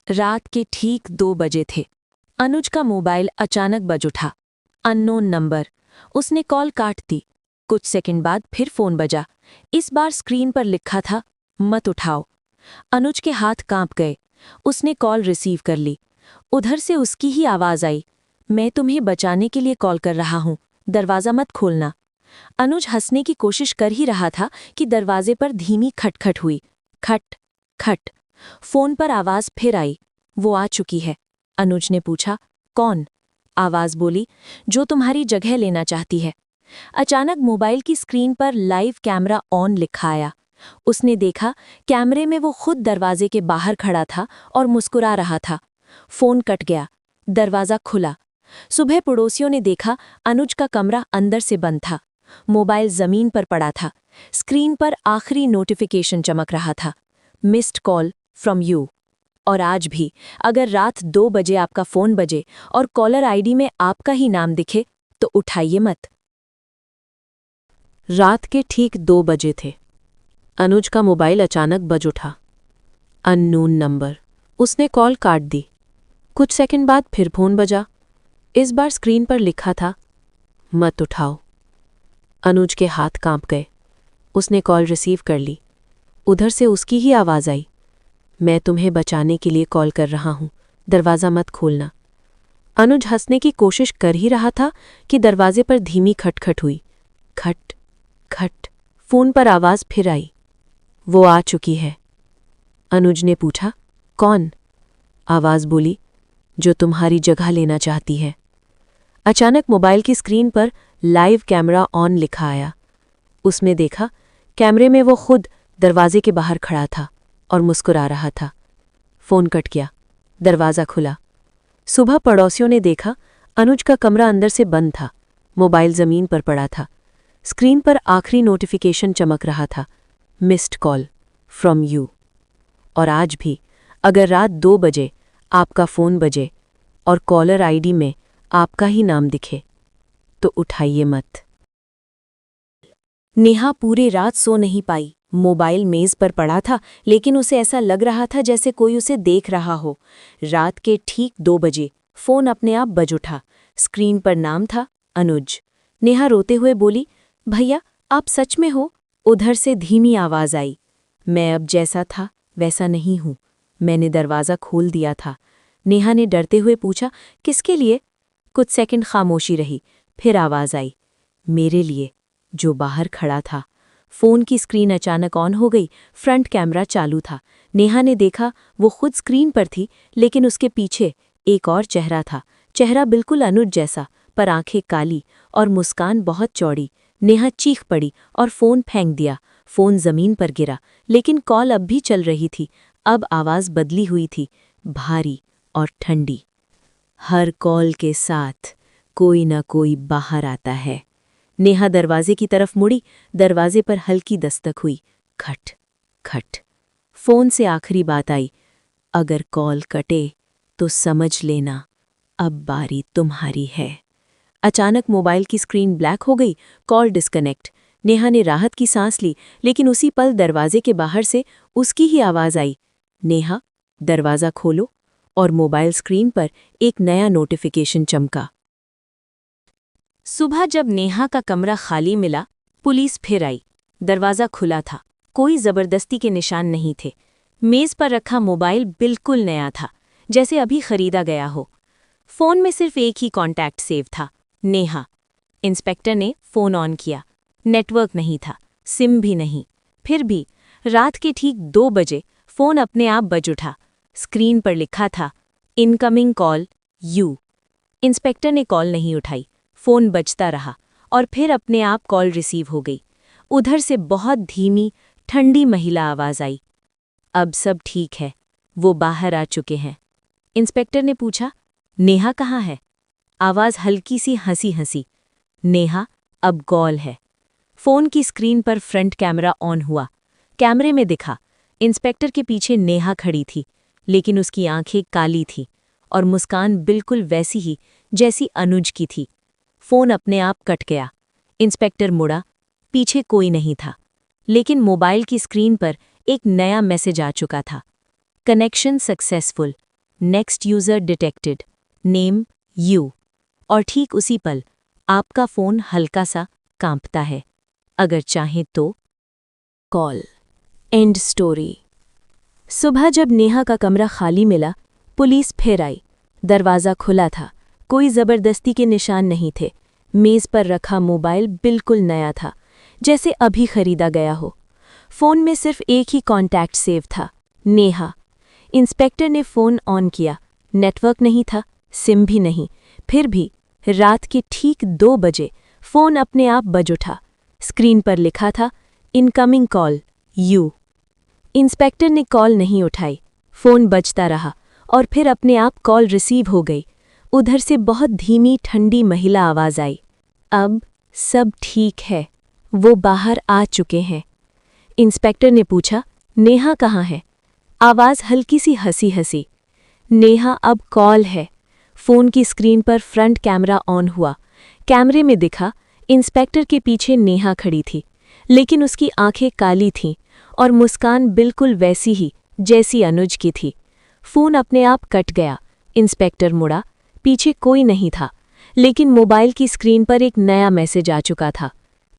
रात के ठीक 2 बजे थे। अनुज का मोबाइल अचानक बज उठा। Unknown number. उसने कॉल काट दी। कुछ सेकंड बाद फिर फोन बजा। इस बार स्क्रीन पर लिखा था, मत उठाओ। अनुज के हाथ कांप गए। उसने कॉल रिसीव कर ली। उधर से उसकी ही आवाज आई, मैं तुम्हें बचाने के लिए कॉल कर रहा हूं, दरवाजा मत खोलना। अनुज हंसने की कोशिश कर ही रहा था कि दरवाजे पर धीमी खटखट हुई। खट खट। फोन पर आवाज फिर आई, वो आ चुकी है। अनुज ने पूछा, कौन? आवाज बोली, जो तुम्हारी जगह लेना चाहती है। अचानक मोबाइल की स्क्रीन पर लाइव कैमरा ऑन लिखा आया। उसने देखा, कैमरे में वो खुद दरवाजे के बाहर खड़ा था और मुस्कुरा रहा था। फोन कट गया। दरवाजा खुला। सुबह पड़ोसियों ने देखा, अनुज का कमरा अंदर से बंद था। मोबाइल जमीन पर पड़ा था। स्क्रीन पर आखिरी नोटिफिकेशन चमक रहा था, मिस्ड कॉल फ्रॉम यू। और आज भी अगर रात 2 बजे आपका फोन बजे और कॉलर आईडी में आपका ही नाम दिखे तो उठाइए मत। रात के ठीक 2 बजे थे। अनुज का मोबाइल अचानक बज उठा। Unknown number. उसने कॉल काट दी। कुछ सेकंड बाद फिर फोन बजा। इस बार स्क्रीन पर लिखा था, मत उठाओ। अनुज के हाथ कांप गए। उसने कॉल रिसीव कर ली। उधर से उसकी ही आवाज आई, मैं तुम्हें बचाने के लिए कॉल कर रहा हूं, दरवाजा मत खोलना। अनुज हंसने की कोशिश कर ही रहा था कि दरवाजे पर धीमी खटखट हुई। खट खट। फोन पर आवाज फिर आई, वो आ चुकी है। अनुज ने पूछा, कौन? आवाज बोली, जो तुम्हारी जगह लेना चाहती है। अचानक मोबाइल की स्क्रीन पर लाइव कैमरा ऑन लिखा आया। उसमें देखा, कैमरे में वो खुद दरवाजे के बाहर खड़ा था और मुस्कुरा रहा था। फोन कट गया। दरवाजा खुला। सुबह पड़ोसियों ने देखा, अनुज का कमरा अंदर से बंद था। मोबाइल जमीन पर पड़ा था। स्क्रीन पर आखिरी नोटिफिकेशन चमक रहा था, मिस्ड कॉल फ्रॉम यू। और आज भी अगर रात 2 बजे आपका फोन बजे और कॉलर आईडी में आपका ही नाम दिखे तो उठाइए मत। नेहा पूरी रात सो नहीं पाई। मोबाइल मेज पर पड़ा था, लेकिन उसे ऐसा लग रहा था जैसे कोई उसे देख रहा हो। रात के ठीक 2 बजे फोन अपने आप बज उठा। स्क्रीन पर नाम था, अनुज। नेहा रोते हुए बोली, भैया आप सच में हो? उधर से धीमी आवाज आई, मैं अब जैसा था वैसा नहीं हूं, मैंने दरवाज़ा खोल दिया था। नेहा ने डरते हुए पूछा, किसके लिए? कुछ सेकंड खामोशी रही, फिर आवाज आई, मेरे लिए, जो बाहर खड़ा था। फोन की स्क्रीन अचानक ऑन हो गई। फ्रंट कैमरा चालू था। नेहा ने देखा, वो खुद स्क्रीन पर थी, लेकिन उसके पीछे एक और चेहरा था। चेहरा बिल्कुल अनुज जैसा, पर आंखें काली और मुस्कान बहुत चौड़ी। नेहा चीख पड़ी और फोन फेंक दिया। फोन जमीन पर गिरा, लेकिन कॉल अब भी चल रही थी। अब आवाज बदली हुई थी, भारी और ठंडी। हर कॉल के साथ कोई ना कोई बाहर आता है। नेहा दरवाजे की तरफ मुड़ी। दरवाजे पर हल्की दस्तक हुई, खट खट। फोन से आखिरी बात आई, अगर कॉल कटे तो समझ लेना अब बारी तुम्हारी है। अचानक मोबाइल की स्क्रीन ब्लैक हो गई। Call disconnect. नेहा ने राहत की सांस ली, लेकिन उसी पल दरवाजे के बाहर से उसकी ही आवाज आई, नेहा दरवाजा खोलो। और मोबाइल स्क्रीन पर एक नया नोटिफिकेशन चमका। सुबह जब नेहा का कमरा खाली मिला, पुलिस फिर आई। दरवाजा खुला था। कोई जबरदस्ती के निशान नहीं थे। मेज पर रखा मोबाइल बिल्कुल नया था, जैसे अभी खरीदा गया हो। फोन में सिर्फ एक ही कॉन्टैक्ट सेव था, नेहा। इंस्पेक्टर ने फोन ऑन किया। नेटवर्क नहीं था, सिम भी नहीं। फिर भी रात के ठीक 2 बजे फोन अपने आप बज उठा। स्क्रीन पर लिखा था, इनकमिंग कॉल यू। इंस्पेक्टर ने कॉल नहीं उठाई। फोन बजता रहा और फिर अपने आप कॉल रिसीव हो गई। उधर से बहुत धीमी, ठंडी महिला आवाज आई, अब सब ठीक है, वो बाहर आ चुके हैं। इंस्पेक्टर ने पूछा, नेहा कहाँ है? आवाज हल्की सी हंसी हंसी, नेहा अब कॉल है। फोन की स्क्रीन पर फ्रंट कैमरा ऑन हुआ। कैमरे में दिखा, इंस्पेक्टर के पीछे नेहा खड़ी थी, लेकिन उसकी आंखें काली थी और मुस्कान बिल्कुल वैसी ही जैसी अनुज की थी। फोन अपने आप कट गया। इंस्पेक्टर मुड़ा। पीछे कोई नहीं था, लेकिन मोबाइल की स्क्रीन पर एक नया मैसेज आ चुका था, connection successful, next user detected, name you. और ठीक उसी पल आपका फोन हल्का सा कांपता है। अगर चाहें तो कॉल। And story. सुबह जब नेहा का कमरा खाली मिला, पुलिस फिर आई। दरवाज़ा खुला था, कोई ज़बरदस्ती के निशान नहीं थे। मेज़ पर रखा मोबाइल बिल्कुल नया था, जैसे अभी खरीदा गया हो। फ़ोन में सिर्फ एक ही कॉन्टैक्ट सेव था, नेहा। इंस्पेक्टर ने फ़ोन ऑन किया। नेटवर्क नहीं था, सिम भी नहीं। फिर भी रात के ठीक 2 बजे फ़ोन अपने आप बज उठा। स्क्रीन पर लिखा था, इनकमिंग कॉल यू। इंस्पेक्टर ने कॉल नहीं उठाई। फ़ोन बजता रहा और फिर अपने आप कॉल रिसीव हो गई। उधर से बहुत धीमी ठंडी महिला आवाज़ आई, अब सब ठीक है, वो बाहर आ चुके हैं। इंस्पेक्टर ने पूछा, नेहा कहाँ है? आवाज़ हल्की सी हंसी। नेहा अब कॉल है। फ़ोन की स्क्रीन पर फ्रंट कैमरा ऑन हुआ। कैमरे में दिखा, इंस्पेक्टर के पीछे नेहा खड़ी थी, लेकिन उसकी आंखें काली थीं और मुस्कान बिल्कुल वैसी ही जैसी अनुज की थी। फ़ोन अपने आप कट गया। इंस्पेक्टर मुड़ा, पीछे कोई नहीं था, लेकिन मोबाइल की स्क्रीन पर एक नया मैसेज आ चुका था,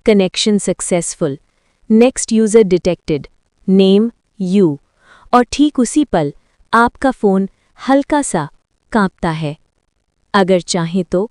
connection successful, next user detected, name you. और ठीक उसी पल आपका फ़ोन हल्का सा कांपता है। अगर चाहें तो